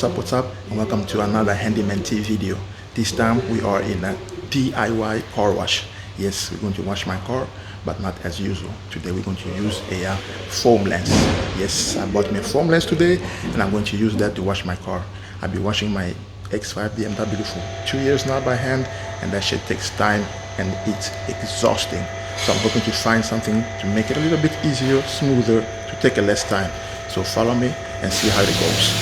what's up, and welcome to another handyman-t video. This time we are in a DIY car wash. Yes, we're going to wash my car, but not as usual. Today we're going to use a foam lens. Yes, I bought me a foam lens today, and I'm going to use that to wash my car. I've been washing my X5 BMW for 2 years now by hand, and that shit takes time and it's exhausting. So I'm hoping to find something to make it a little bit easier, smoother, to take a less time. So follow me and see how it goes.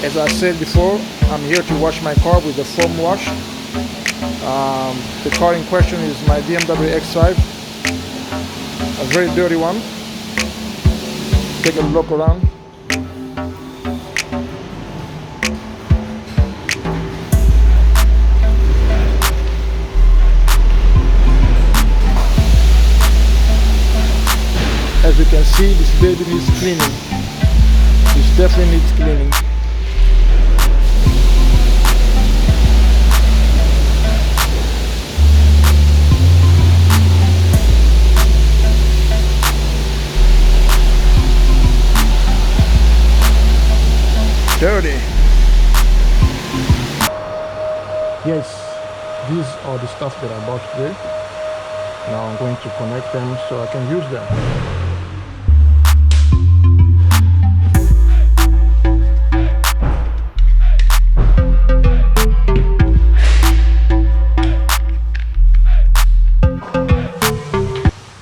As I said before, I'm here to wash my car with the foam wash. The car in question is my BMW X5, a very dirty one. Take a look around. As you can see, this baby needs cleaning. This definitely needs cleaning. Dirty. Yes, these are the stuff that I bought today. Now I'm going to connect them so I can use them.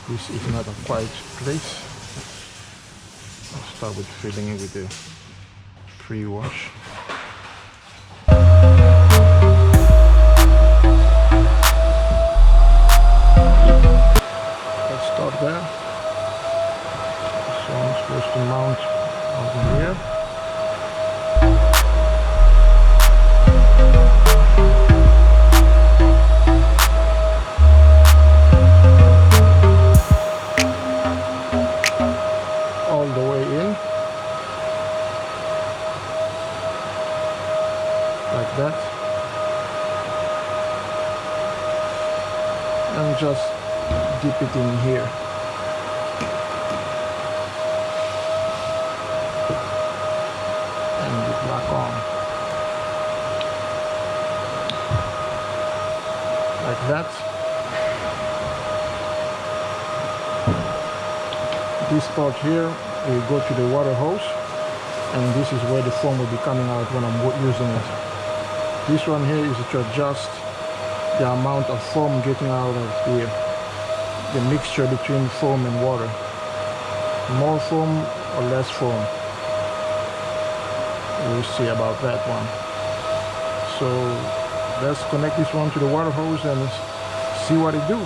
This is not a quiet place. I'll start with filling it with the pre-wash. Let's start there. So I'm supposed to mount over here. All the way in. Like that, and just dip it in here. And get back on. Like that. This part here will go to the water hose, and this is where the foam will be coming out when I'm using it. This one here is to adjust the amount of foam getting out of the mixture between foam and water. More foam or less foam. We'll see about that one. So let's connect this one to the water hose and see what it do.